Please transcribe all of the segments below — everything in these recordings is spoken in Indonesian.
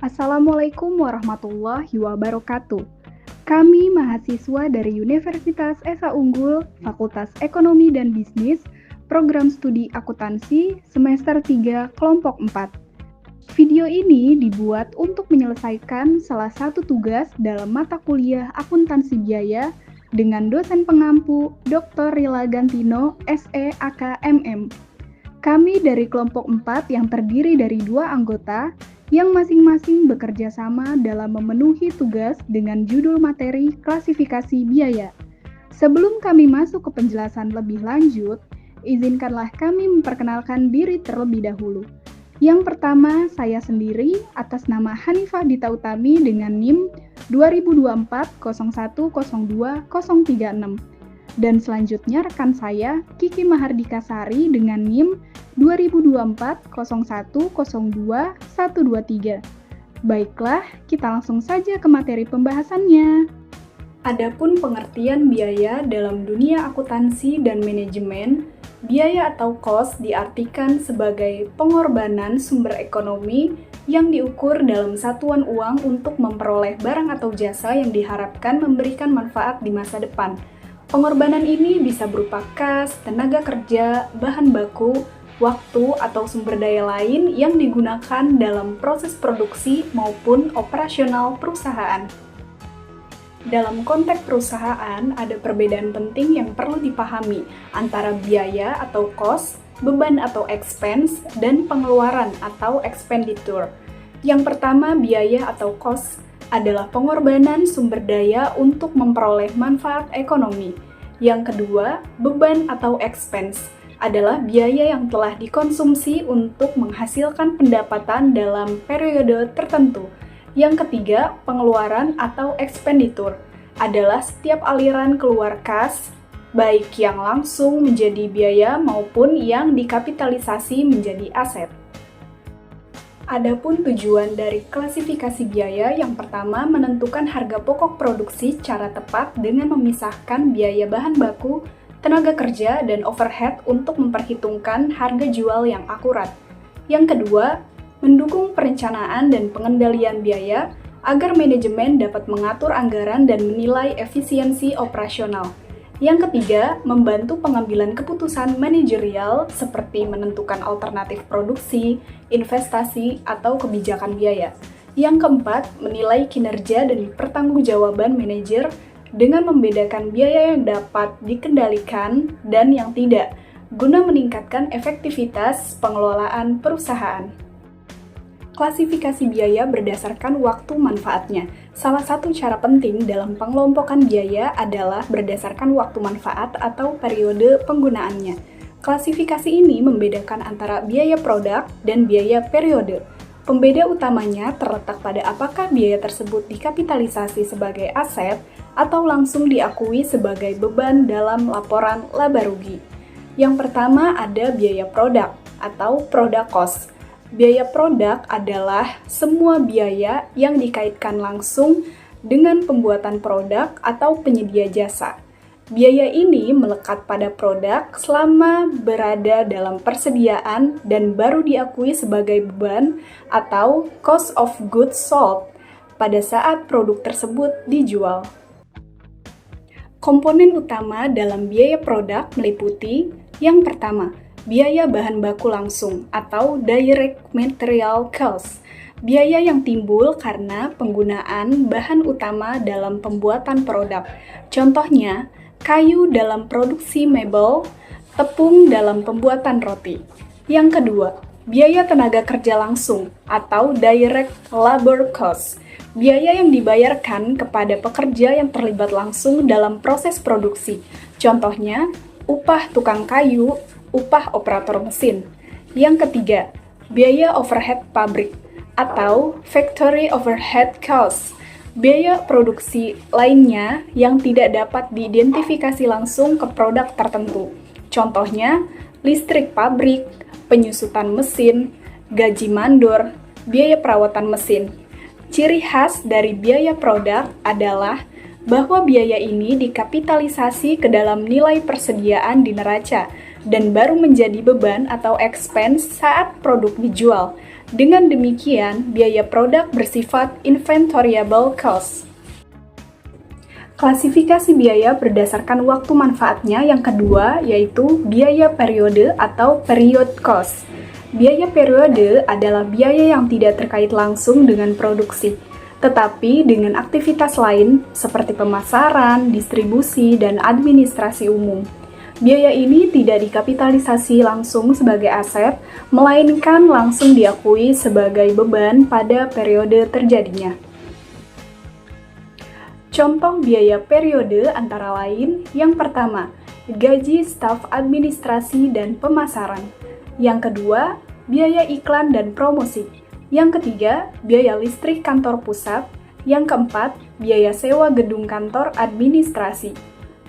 Assalamualaikum warahmatullahi wabarakatuh. Kami mahasiswa dari Universitas Esa Unggul, Fakultas Ekonomi dan Bisnis, Program Studi Akuntansi, Semester 3, Kelompok 4. Video ini dibuat untuk menyelesaikan salah satu tugas dalam mata kuliah Akuntansi Biaya dengan dosen pengampu Dr. Rila Gantino, SE AKMM. Kami dari kelompok 4 yang terdiri dari 2 anggota yang masing-masing bekerja sama dalam memenuhi tugas dengan judul materi klasifikasi biaya. Sebelum kami masuk ke penjelasan lebih lanjut, izinkanlah kami memperkenalkan diri terlebih dahulu. Yang pertama, saya sendiri atas nama Hanifah Dita Utami dengan NIM 2024 0102 036. Dan selanjutnya rekan saya, Kiki Mahardika Sari dengan NIM 2024 0102 123. Baiklah, kita langsung saja ke materi pembahasannya. Adapun pengertian biaya dalam dunia akuntansi dan manajemen, biaya atau cost diartikan sebagai pengorbanan sumber ekonomi yang diukur dalam satuan uang untuk memperoleh barang atau jasa yang diharapkan memberikan manfaat di masa depan. Pengorbanan ini bisa berupa kas, tenaga kerja, bahan baku, waktu, atau sumber daya lain yang digunakan dalam proses produksi maupun operasional perusahaan. Dalam konteks perusahaan, ada perbedaan penting yang perlu dipahami antara biaya atau cost, beban atau expense, dan pengeluaran atau expenditure. Yang pertama, biaya atau cost adalah pengorbanan sumber daya untuk memperoleh manfaat ekonomi. Yang kedua, beban atau expense adalah biaya yang telah dikonsumsi untuk menghasilkan pendapatan dalam periode tertentu. Yang ketiga, pengeluaran atau expenditure adalah setiap aliran keluar kas, baik yang langsung menjadi biaya maupun yang dikapitalisasi menjadi aset. Adapun tujuan dari klasifikasi biaya, yang pertama menentukan harga pokok produksi secara tepat dengan memisahkan biaya bahan baku, tenaga kerja, dan overhead untuk memperhitungkan harga jual yang akurat. Yang kedua, mendukung perencanaan dan pengendalian biaya agar manajemen dapat mengatur anggaran dan menilai efisiensi operasional. Yang ketiga, membantu pengambilan keputusan manajerial seperti menentukan alternatif produksi, investasi, atau kebijakan biaya. Yang keempat, menilai kinerja dan pertanggungjawaban manajer dengan membedakan biaya yang dapat dikendalikan dan yang tidak, guna meningkatkan efektivitas pengelolaan perusahaan. Klasifikasi biaya berdasarkan waktu manfaatnya. Salah satu cara penting dalam pengelompokan biaya adalah berdasarkan waktu manfaat atau periode penggunaannya. Klasifikasi ini membedakan antara biaya produk dan biaya periode. Pembeda utamanya terletak pada apakah biaya tersebut dikapitalisasi sebagai aset atau langsung diakui sebagai beban dalam laporan laba rugi. Yang pertama ada biaya produk atau product cost. Biaya produk adalah semua biaya yang dikaitkan langsung dengan pembuatan produk atau penyedia jasa. Biaya ini melekat pada produk selama berada dalam persediaan dan baru diakui sebagai beban atau cost of goods sold pada saat produk tersebut dijual. Komponen utama dalam biaya produk meliputi yang pertama, biaya bahan baku langsung atau direct material cost, biaya yang timbul karena penggunaan bahan utama dalam pembuatan produk. Contohnya, kayu dalam produksi mebel, tepung dalam pembuatan roti. Yang kedua, biaya tenaga kerja langsung atau direct labor cost, biaya yang dibayarkan kepada pekerja yang terlibat langsung dalam proses produksi. Contohnya, upah tukang kayu, upah operator mesin. Yang ketiga, biaya overhead pabrik atau factory overhead cost, biaya produksi lainnya yang tidak dapat diidentifikasi langsung ke produk tertentu. Contohnya, listrik pabrik, penyusutan mesin, gaji mandor, biaya perawatan mesin. Ciri khas dari biaya produk adalah bahwa biaya ini dikapitalisasi ke dalam nilai persediaan di neraca dan baru menjadi beban atau expense saat produk dijual. Dengan demikian, biaya produk bersifat inventoriable cost. Klasifikasi biaya berdasarkan waktu manfaatnya yang kedua yaitu biaya periode atau period cost. Biaya periode adalah biaya yang tidak terkait langsung dengan produksi, tetapi dengan aktivitas lain seperti pemasaran, distribusi, dan administrasi umum. Biaya ini tidak dikapitalisasi langsung sebagai aset, melainkan langsung diakui sebagai beban pada periode terjadinya. Contoh biaya periode antara lain, yang pertama, gaji staf administrasi dan pemasaran. Yang kedua, biaya iklan dan promosi. Yang ketiga, biaya listrik kantor pusat. Yang keempat, biaya sewa gedung kantor administrasi.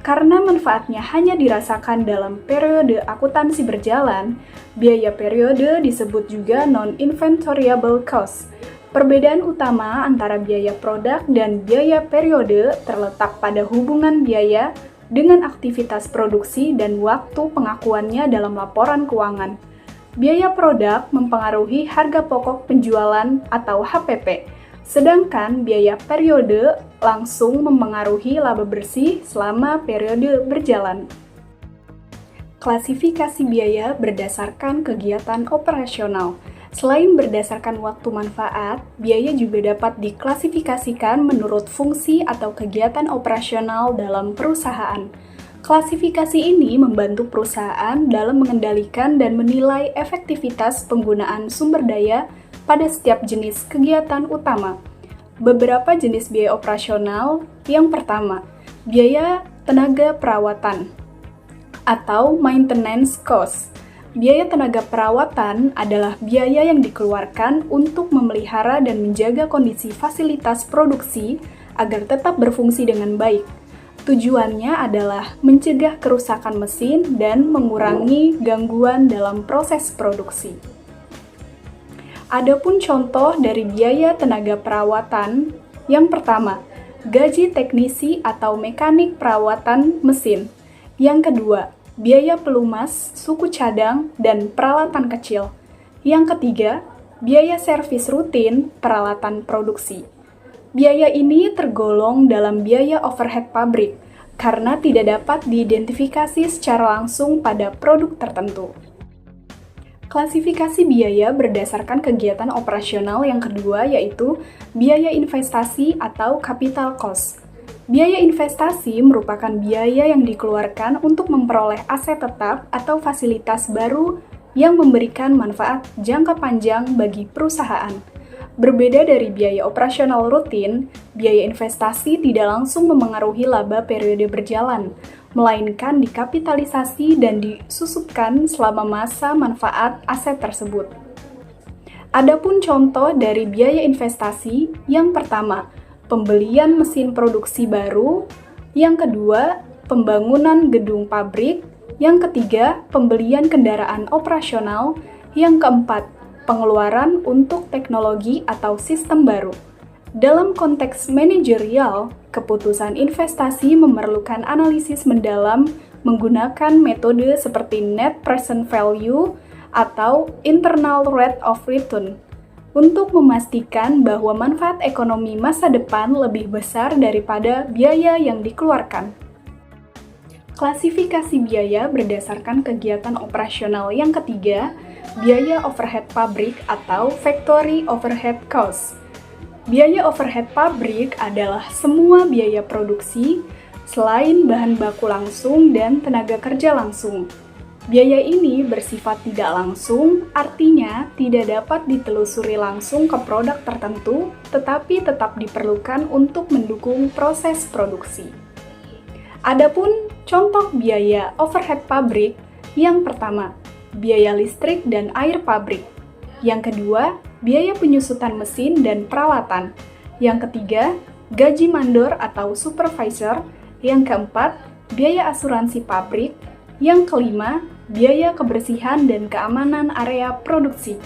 Karena manfaatnya hanya dirasakan dalam periode akuntansi berjalan, biaya periode disebut juga non-inventoriable cost. Perbedaan utama antara biaya produk dan biaya periode terletak pada hubungan biaya dengan aktivitas produksi dan waktu pengakuannya dalam laporan keuangan. Biaya produk mempengaruhi harga pokok penjualan atau HPP, sedangkan biaya periode langsung mempengaruhi laba bersih selama periode berjalan. Klasifikasi biaya berdasarkan kegiatan operasional. Selain berdasarkan waktu manfaat, biaya juga dapat diklasifikasikan menurut fungsi atau kegiatan operasional dalam perusahaan. Klasifikasi ini membantu perusahaan dalam mengendalikan dan menilai efektivitas penggunaan sumber daya pada setiap jenis kegiatan utama. Beberapa jenis biaya operasional, yang pertama, biaya tenaga perawatan atau maintenance cost. Biaya tenaga perawatan adalah biaya yang dikeluarkan untuk memelihara dan menjaga kondisi fasilitas produksi agar tetap berfungsi dengan baik. Tujuannya adalah mencegah kerusakan mesin dan mengurangi gangguan dalam proses produksi. Adapun contoh dari biaya tenaga perawatan, yang pertama, gaji teknisi atau mekanik perawatan mesin. Yang kedua, biaya pelumas, suku cadang, dan peralatan kecil. Yang ketiga, biaya servis rutin peralatan produksi. Biaya ini tergolong dalam biaya overhead pabrik karena tidak dapat diidentifikasi secara langsung pada produk tertentu. Klasifikasi biaya berdasarkan kegiatan operasional yang kedua yaitu biaya investasi atau capital cost. Biaya investasi merupakan biaya yang dikeluarkan untuk memperoleh aset tetap atau fasilitas baru yang memberikan manfaat jangka panjang bagi perusahaan. Berbeda dari biaya operasional rutin, biaya investasi tidak langsung memengaruhi laba periode berjalan, melainkan dikapitalisasi dan disusupkan selama masa manfaat aset tersebut. Adapun contoh dari biaya investasi, yang pertama, pembelian mesin produksi baru, yang kedua, pembangunan gedung pabrik, yang ketiga, pembelian kendaraan operasional, yang keempat, pengeluaran untuk teknologi atau sistem baru. Dalam konteks manajerial, keputusan investasi memerlukan analisis mendalam menggunakan metode seperti net present value atau internal rate of return untuk memastikan bahwa manfaat ekonomi masa depan lebih besar daripada biaya yang dikeluarkan. Klasifikasi biaya berdasarkan kegiatan operasional yang ketiga, biaya overhead pabrik atau factory overhead cost. Biaya overhead pabrik adalah semua biaya produksi selain bahan baku langsung dan tenaga kerja langsung. Biaya ini bersifat tidak langsung, artinya tidak dapat ditelusuri langsung ke produk tertentu, tetapi tetap diperlukan untuk mendukung proses produksi. Adapun contoh biaya overhead pabrik, yang pertama, biaya listrik dan air pabrik. Yang kedua, biaya penyusutan mesin dan peralatan. Yang ketiga, gaji mandor atau supervisor. Yang keempat, biaya asuransi pabrik. Yang kelima, biaya kebersihan dan keamanan area produksi.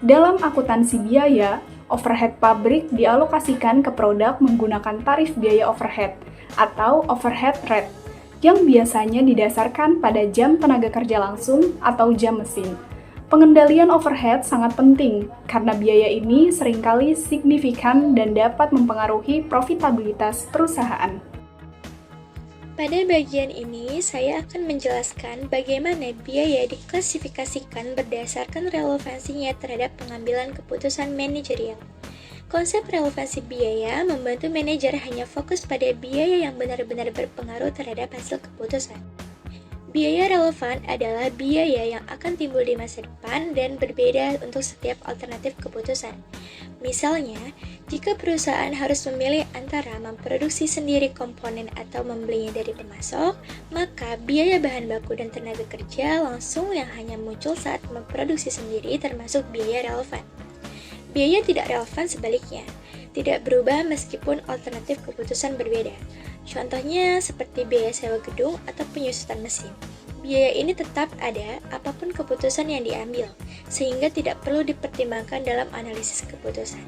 Dalam akuntansi biaya, overhead pabrik dialokasikan ke produk menggunakan tarif biaya overhead atau overhead rate yang biasanya didasarkan pada jam tenaga kerja langsung atau jam mesin. Pengendalian overhead sangat penting karena biaya ini seringkali signifikan dan dapat mempengaruhi profitabilitas perusahaan. Pada bagian ini, saya akan menjelaskan bagaimana biaya diklasifikasikan berdasarkan relevansinya terhadap pengambilan keputusan manajerial. Konsep relevansi biaya membantu manajer hanya fokus pada biaya yang benar-benar berpengaruh terhadap hasil keputusan. Biaya relevan adalah biaya yang akan timbul di masa depan dan berbeda untuk setiap alternatif keputusan. Misalnya, jika perusahaan harus memilih antara memproduksi sendiri komponen atau membelinya dari pemasok, maka biaya bahan baku dan tenaga kerja langsung yang hanya muncul saat memproduksi sendiri termasuk biaya relevan. Biaya tidak relevan sebaliknya, tidak berubah meskipun alternatif keputusan berbeda. Contohnya seperti biaya sewa gedung atau penyusutan mesin. Biaya ini tetap ada apapun keputusan yang diambil, sehingga tidak perlu dipertimbangkan dalam analisis keputusan.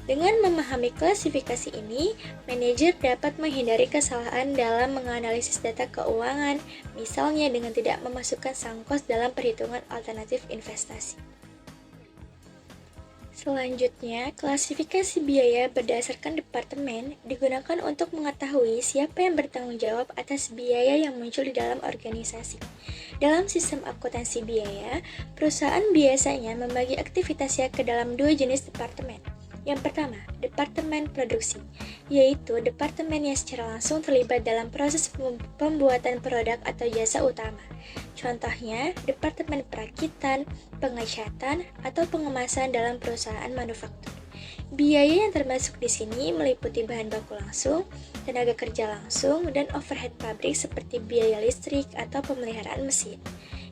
Dengan memahami klasifikasi ini, manajer dapat menghindari kesalahan dalam menganalisis data keuangan, misalnya dengan tidak memasukkan sunk cost dalam perhitungan alternatif investasi. Selanjutnya, klasifikasi biaya berdasarkan departemen digunakan untuk mengetahui siapa yang bertanggung jawab atas biaya yang muncul di dalam organisasi. Dalam sistem akuntansi biaya, perusahaan biasanya membagi aktivitasnya ke dalam dua jenis departemen. Yang pertama, departemen produksi, yaitu departemen yang secara langsung terlibat dalam proses pembuatan produk atau jasa utama. Contohnya, departemen perakitan, pengecatan, atau pengemasan dalam perusahaan manufaktur. Biaya yang termasuk di sini meliputi bahan baku langsung, tenaga kerja langsung, dan overhead pabrik seperti biaya listrik atau pemeliharaan mesin.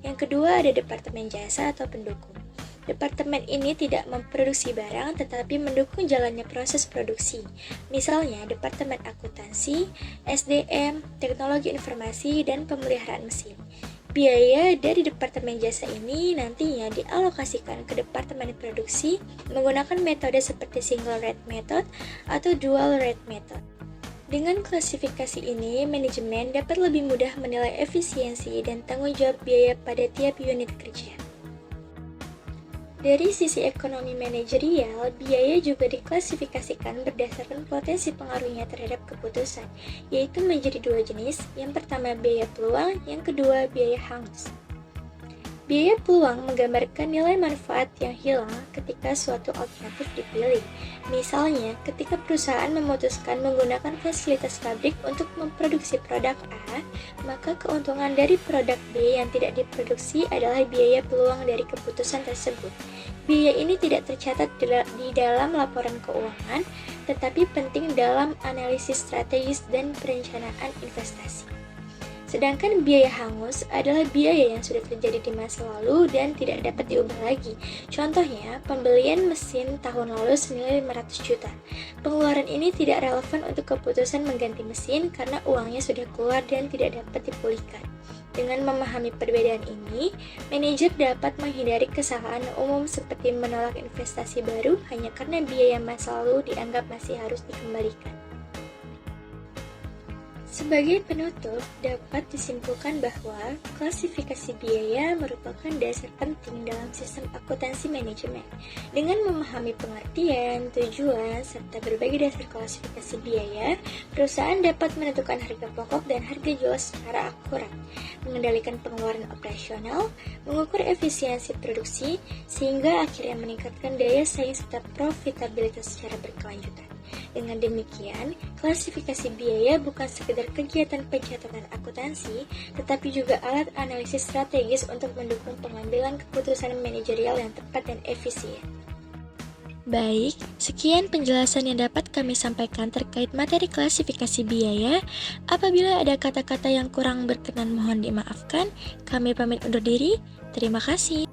Yang kedua ada departemen jasa atau pendukung. Departemen ini tidak memproduksi barang tetapi mendukung jalannya proses produksi. Misalnya, departemen akuntansi, SDM, teknologi informasi, dan pemeliharaan mesin. Biaya dari departemen jasa ini nantinya dialokasikan ke departemen produksi menggunakan metode seperti single rate method atau dual rate method. Dengan klasifikasi ini, manajemen dapat lebih mudah menilai efisiensi dan tanggung jawab biaya pada tiap unit kerja. Dari sisi ekonomi manajerial, biaya juga diklasifikasikan berdasarkan potensi pengaruhnya terhadap keputusan, yaitu menjadi dua jenis, yang pertama biaya peluang, yang kedua biaya hangus. Biaya peluang menggambarkan nilai manfaat yang hilang ketika suatu alternatif dipilih. Misalnya, ketika perusahaan memutuskan menggunakan fasilitas pabrik untuk memproduksi produk A, maka keuntungan dari produk B yang tidak diproduksi adalah biaya peluang dari keputusan tersebut. Biaya ini tidak tercatat di dalam laporan keuangan, tetapi penting dalam analisis strategis dan perencanaan investasi. Sedangkan biaya hangus adalah biaya yang sudah terjadi di masa lalu dan tidak dapat diubah lagi. Contohnya, pembelian mesin tahun lalu senilai 500 juta. Pengeluaran ini tidak relevan untuk keputusan mengganti mesin karena uangnya sudah keluar dan tidak dapat dipulihkan. Dengan memahami perbedaan ini, manajer dapat menghindari kesalahan umum seperti menolak investasi baru hanya karena biaya masa lalu dianggap masih harus dikembalikan. Sebagai penutup, dapat disimpulkan bahwa klasifikasi biaya merupakan dasar penting dalam sistem akuntansi manajemen. Dengan memahami pengertian, tujuan, serta berbagai dasar klasifikasi biaya, perusahaan dapat menentukan harga pokok dan harga jual secara akurat, mengendalikan pengeluaran operasional, mengukur efisiensi produksi, sehingga akhirnya meningkatkan daya saing serta profitabilitas secara berkelanjutan. Dengan demikian, klasifikasi biaya bukan sekedar kegiatan pencatatan akuntansi, tetapi juga alat analisis strategis untuk mendukung pengambilan keputusan manajerial yang tepat dan efisien. Baik, sekian penjelasan yang dapat kami sampaikan terkait materi klasifikasi biaya. Apabila ada kata-kata yang kurang berkenan mohon dimaafkan. Kami pamit undur diri. Terima kasih.